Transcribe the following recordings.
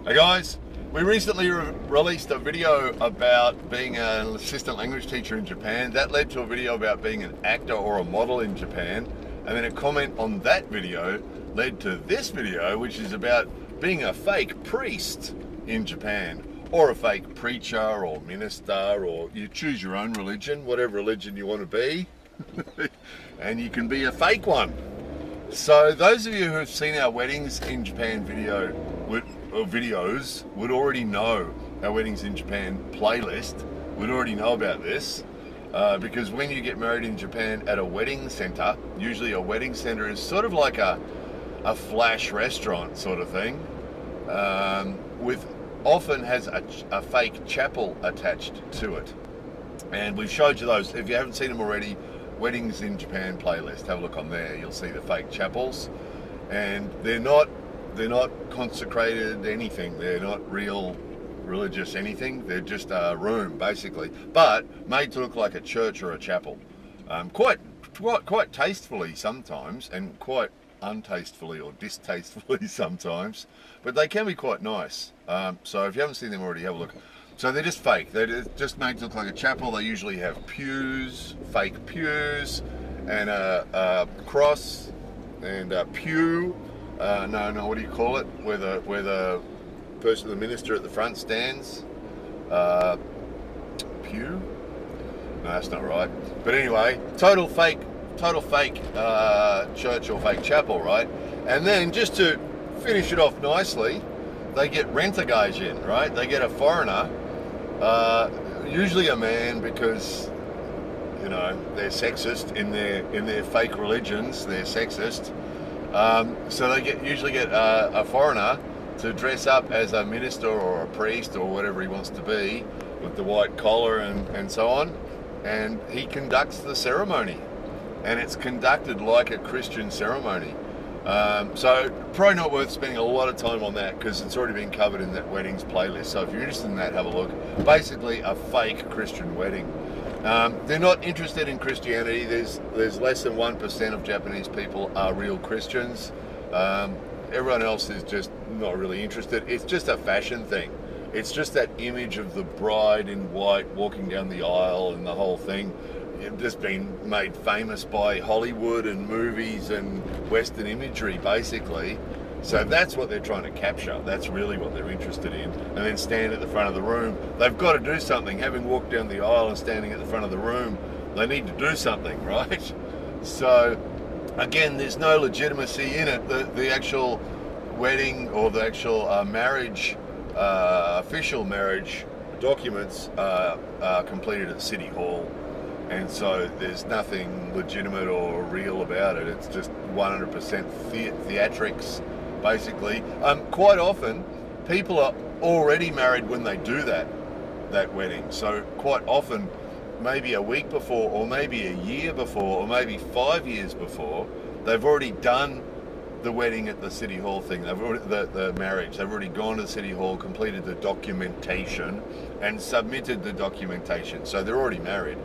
Hey guys, we recently released a video about being an assistant language teacher in Japan. That led to a video about being an actor or a model in Japan. And then a comment on that video led to this video, which is about being a fake priest in Japan. Or a fake preacher or minister, or you choose your own religion, whatever religion you want to be. And you can be a fake one. So those of you who have seen our weddings in Japan videos would already know our weddings in Japan playlist. Would already know about this because when you get married in Japan at a wedding center, usually a wedding center is sort of like a flash restaurant sort of thing, with often has a fake chapel attached to it. And we've showed you those. If you haven't seen them already, Weddings in Japan playlist, have a look on there. You'll see the fake chapels, and they're not consecrated anything. They're not real religious anything. They're just a room basically, but made to look like a church or a chapel. Quite tastefully sometimes, and quite untastefully or distastefully sometimes, but they can be quite nice. So if you haven't seen them already, have a look. So they're just fake. They're just made to look like a chapel. They usually have pews, fake pews, and a cross, and a pew. No, what do you call it? Where the person, the minister at the front stands. Pew? No, that's not right. But anyway, total fake church or fake chapel, right? And then just to finish it off nicely, they get rent-a-gage in, right? They get a foreigner. Usually a man, because you know they're sexist in their fake religions. They're sexist, so they usually get a foreigner to dress up as a minister or a priest or whatever he wants to be, with the white collar and so on, and he conducts the ceremony, and it's conducted like a Christian ceremony. So probably not worth spending a lot of time on that because it's already been covered in that weddings playlist. So if you're interested in that, have a look. Basically a fake Christian wedding. They're not interested in Christianity. There's less than 1% of Japanese people are real Christians. Everyone else is just not really interested. It's just a fashion thing. It's just that image of the bride in white walking down the aisle and the whole thing. It's just been made famous by Hollywood and movies and Western imagery, basically. So that's what they're trying to capture. That's really what they're interested in. And then stand at the front of the room. They've got to do something. Having walked down the aisle and standing at the front of the room, they need to do something, right? So, again, there's no legitimacy in it. The actual wedding or the actual marriage, official marriage documents are completed at City Hall. And so there's nothing legitimate or real about it. It's just 100% theatrics, basically. Quite often, people are already married when they do that wedding. So quite often, maybe a week before, or maybe a year before, or maybe 5 years before, they've already done the wedding at the City Hall thing. They've already the marriage. They've already gone to the City Hall, completed the documentation, and submitted the documentation. So they're already married.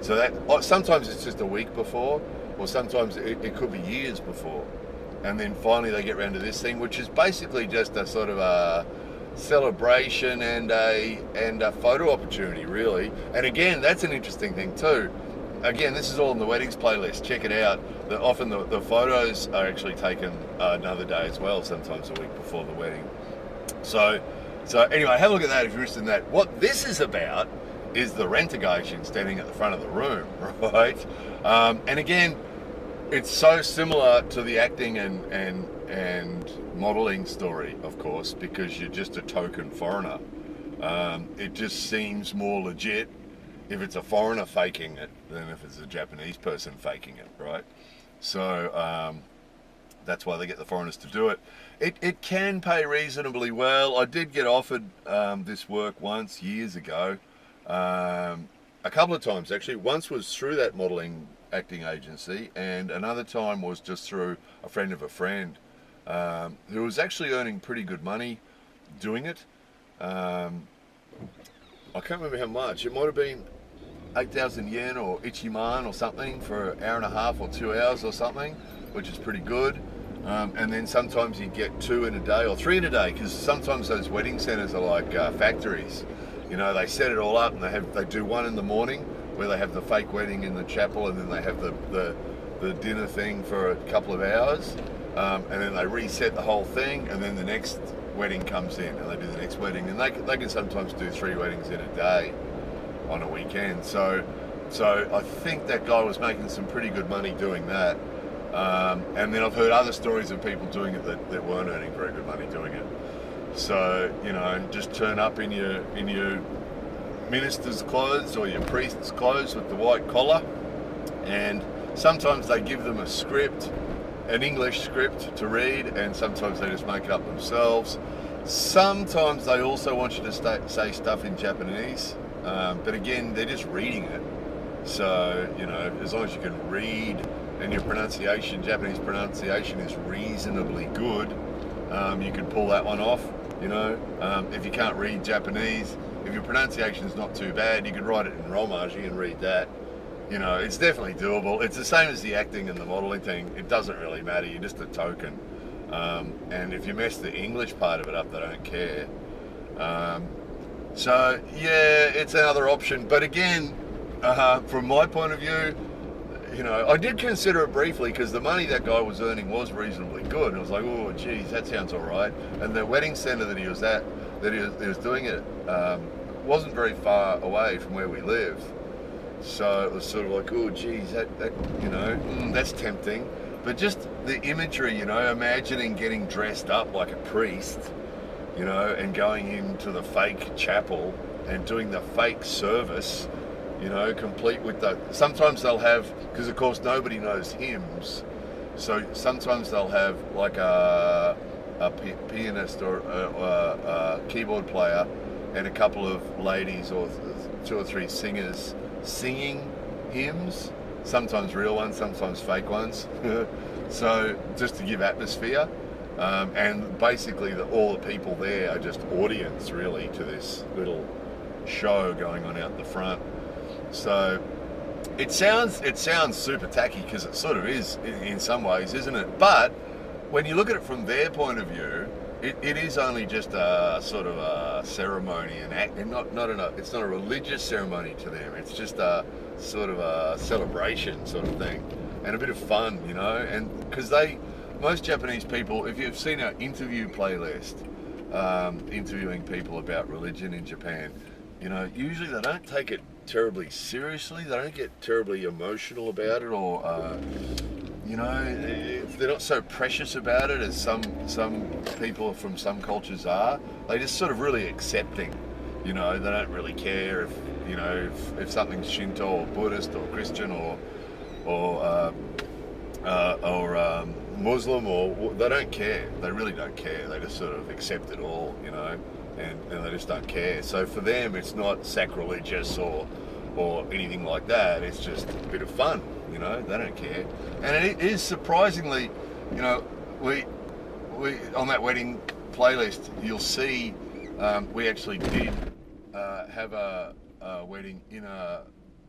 So that sometimes it's just a week before, or sometimes it could be years before, and then finally they get around to this thing, which is basically just a sort of a celebration and a photo opportunity, really. And again, that's an interesting thing too. Again, this is all in the weddings playlist. Check it out. Often the photos are actually taken another day as well, sometimes a week before the wedding. So anyway, have a look at that if you're interested in that. What this is about is the rent-a-gage standing at the front of the room, right? And again, it's so similar to the acting and modelling story, of course, because you're just a token foreigner. It just seems more legit if it's a foreigner faking it than if it's a Japanese person faking it, right? So that's why they get the foreigners to do it. It can pay reasonably well. I did get offered this work once, years ago. A couple of times actually. Once was through that modelling acting agency, and another time was just through a friend of a friend who was actually earning pretty good money doing it. I can't remember how much. It might have been 8,000 yen or ichiman or something for an hour and a half or 2 hours or something, which is pretty good. And then sometimes you get 2 in a day or 3 in a day, because sometimes those wedding centres are like factories. You know, they set it all up and they do one in the morning where they have the fake wedding in the chapel, and then they have the dinner thing for a couple of hours, and then they reset the whole thing, and then the next wedding comes in and they do the next wedding, and they can sometimes do 3 weddings in a day on a weekend. So I think that guy was making some pretty good money doing that. And then I've heard other stories of people doing it that weren't earning very good money doing it. So, you know, just turn up in your minister's clothes or your priest's clothes with the white collar, and sometimes they give them a script, an English script to read, and sometimes they just make it up themselves. Sometimes they also want you to say stuff in Japanese, but again, they're just reading it. So, you know, as long as you can read and your pronunciation, Japanese pronunciation, is reasonably good, you can pull that one off, you know. If you can't read Japanese, if your pronunciation is not too bad, you can write it in Romaji and read that. You know, it's definitely doable. It's the same as the acting and the modelling thing. It doesn't really matter. You're just a token. And if you mess the English part of it up, they don't care. So, yeah, it's another option. But again, from my point of view, you know, I did consider it briefly because the money that guy was earning was reasonably good. And I was like, oh, geez, that sounds all right. And the wedding centre that he was at, that he was doing it, wasn't very far away from where we live. So it was sort of like, oh, geez, that you know, that's tempting. But just the imagery, you know, imagining getting dressed up like a priest, you know, and going into the fake chapel and doing the fake service, you know, complete with the... Sometimes they'll have, because of course nobody knows hymns, so sometimes they'll have like a pianist or a keyboard player and a couple of ladies or 2 or 3 singers singing hymns, sometimes real ones, sometimes fake ones. So just to give atmosphere, and basically all the people there are just audience really to this little show going on out the front. So it sounds super tacky, because it sort of is in some ways, isn't it? But when you look at it from their point of view, it is only just a sort of a ceremony, and it's not a religious ceremony to them. It's just a sort of a celebration sort of thing, and a bit of fun, you know. And because most Japanese people, if you've seen our interview playlist, interviewing people about religion in Japan, you know, usually they don't take it terribly seriously. They don't get terribly emotional about it, or you know, they're not so precious about it as some people from some cultures are. They just sort of really accepting, you know. They don't really care if, you know, if something's Shinto or Buddhist or Christian or Muslim, or they don't care. They really don't care. They just sort of accept it all, you know, and they just don't care. So for them, it's not sacrilegious or anything like that. It's just a bit of fun, you know. They don't care. And it is surprisingly, you know, we on that wedding playlist, you'll see we actually did have a wedding in a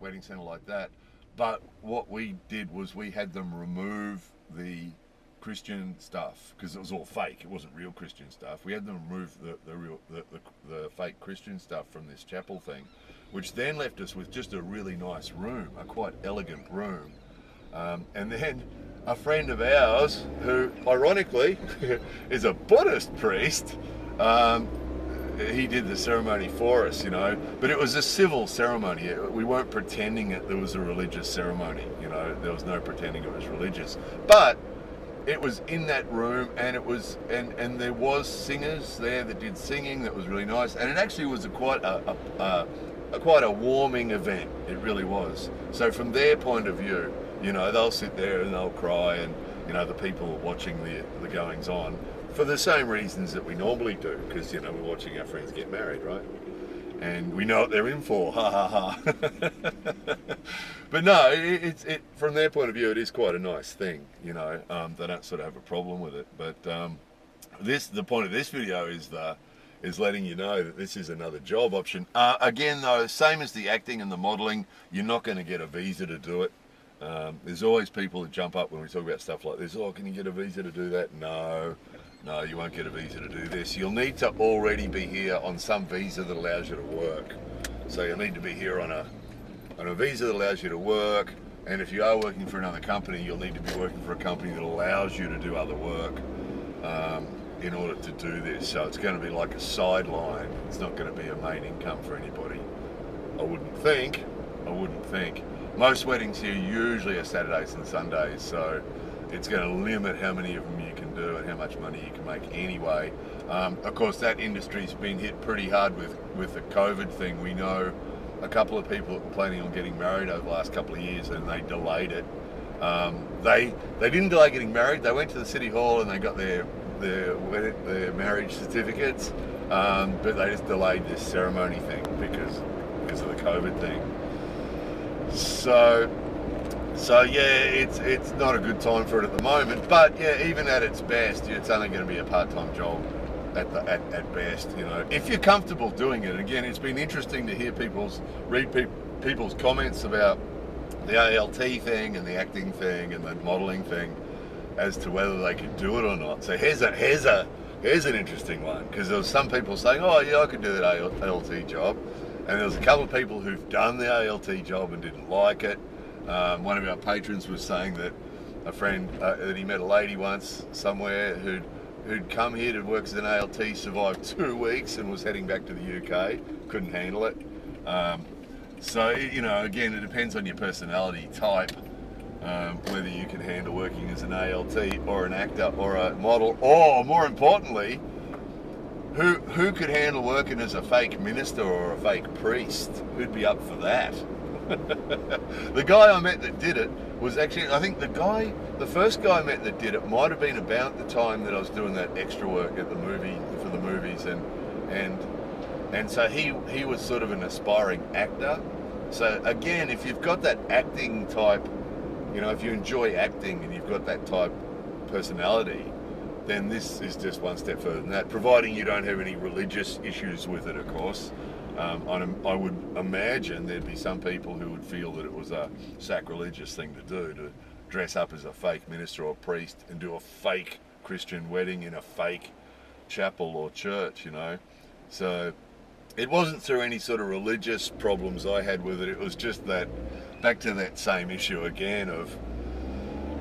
wedding centre like that. But what we did was we had them remove the Christian stuff, because it was all fake. It wasn't real Christian stuff. We had them remove the fake Christian stuff from this chapel thing, which then left us with just a really nice room, a quite elegant room. And then a friend of ours, who ironically is a Buddhist priest, he did the ceremony for us, you know, but it was a civil ceremony. We weren't pretending that there was a religious ceremony, you know. There was no pretending it was religious, but it was in that room, and it was, and there was singers there that did singing that was really nice, and it actually was quite a warming event. It really was. So from their point of view, you know, they'll sit there and they'll cry, and, you know, the people watching the goings on, for the same reasons that we normally do, because, you know, we're watching our friends get married, right? And we know what they're in for, ha ha ha. But no, it from their point of view, it is quite a nice thing, you know. They don't sort of have a problem with it. But the point of this video is letting you know that this is another job option. Again, though, same as the acting and the modelling, you're not going to get a visa to do it. There's always people that jump up when we talk about stuff like this. Oh, can you get a visa to do that? No, you won't get a visa to do this. You'll need to already be here on some visa that allows you to work. So you'll need to be here on a visa that allows you to work. And if you are working for another company, you'll need to be working for a company that allows you to do other work in order to do this. So it's going to be like a sideline. It's not going to be a main income for anybody. I wouldn't think. Most weddings here usually are Saturdays and Sundays, so it's going to limit how many of them you can do and how much money you can make anyway. Of course, that industry's been hit pretty hard with the COVID thing. We know a couple of people that were planning on getting married over the last couple of years, and they delayed it. They didn't delay getting married. They went to the city hall and they got their marriage certificates, but they just delayed this ceremony thing because of the COVID thing. So yeah, it's not a good time for it at the moment. But yeah, even at its best, it's only going to be a part-time job at best. You know, if you're comfortable doing it. Again, it's been interesting to hear people's comments about the ALT thing and the acting thing and the modelling thing as to whether they could do it or not. So here's an interesting one, because there was some people saying, oh yeah, I could do that ALT job. And there was a couple of people who've done the ALT job and didn't like it. One of our patrons was saying that a friend, that he met a lady once somewhere who'd come here to work as an ALT, survived 2 weeks and was heading back to the UK, couldn't handle it. So, you know, again, it depends on your personality type, whether you can handle working as an ALT or an actor or a model, or more importantly, who could handle working as a fake minister or a fake priest? Who'd be up for that? The guy I met that did it was actually, I think the first guy I met that did it might have been about the time that I was doing that extra work at the movies, and so he was sort of an aspiring actor. So again, if you've got that acting type, you know, if you enjoy acting and you've got that type personality, then this is just one step further than that, providing you don't have any religious issues with it, of course. I would imagine there'd be some people who would feel that it was a sacrilegious thing to do, to dress up as a fake minister or priest and do a fake Christian wedding in a fake chapel or church, you know. So it wasn't through any sort of religious problems I had with it. It was just that, back to that same issue again of,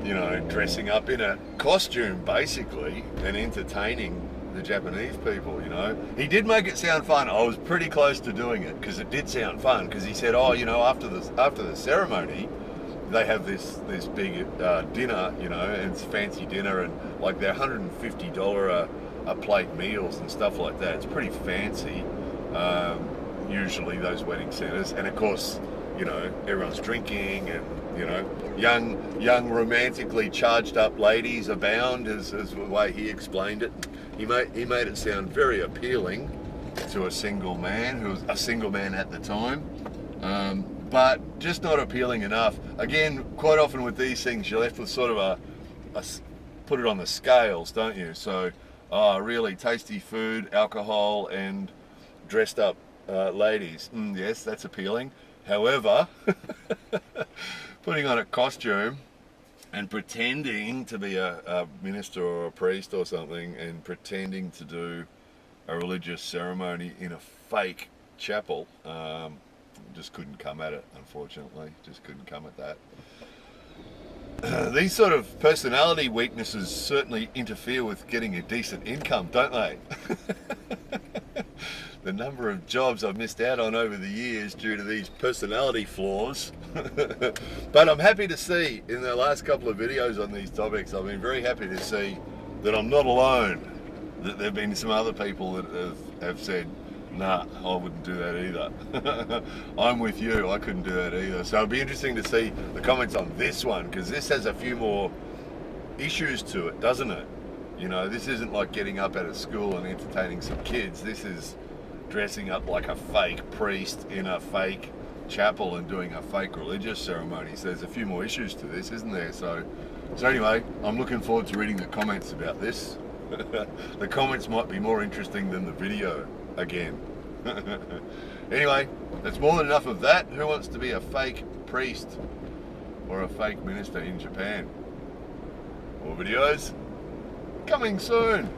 you know, dressing up in a costume basically and entertaining the Japanese people, you know. He did make it sound fun. I was pretty close to doing it because it did sound fun, because he said, oh, you know, after the ceremony they have this big dinner, you know, and it's fancy dinner, and like they're $150 a plate meals and stuff like that. It's pretty fancy, usually those wedding centres, and of course, you know, everyone's drinking, and you know, young romantically charged up ladies abound, as the way he explained it. He made it sound very appealing to a single man who was a single man at the time, but just not appealing enough. Again, quite often with these things, you're left with sort of a put it on the scales, don't you? So, really tasty food, alcohol, and dressed up ladies. Yes, that's appealing. However, putting on a costume and pretending to be a minister or a priest or something, and pretending to do a religious ceremony in a fake chapel, just couldn't come at it, unfortunately. Just couldn't come at that. These sort of personality weaknesses certainly interfere with getting a decent income, don't they? The number of jobs I've missed out on over the years due to these personality flaws. But I'm happy to see, in the last couple of videos on these topics, I've been very happy to see that I'm not alone. That there have been some other people that have said, nah, I wouldn't do that either. I'm with you, I couldn't do that either. So it'll be interesting to see the comments on this one, because this has a few more issues to it, doesn't it? You know, this isn't like getting up out of school and entertaining some kids. This is dressing up like a fake priest in a fake chapel and doing a fake religious ceremony. So there's a few more issues to this, isn't there? So anyway, I'm looking forward to reading the comments about this. The comments might be more interesting than the video again. Anyway, that's more than enough of that. Who wants to be a fake priest or a fake minister in Japan. More videos coming soon.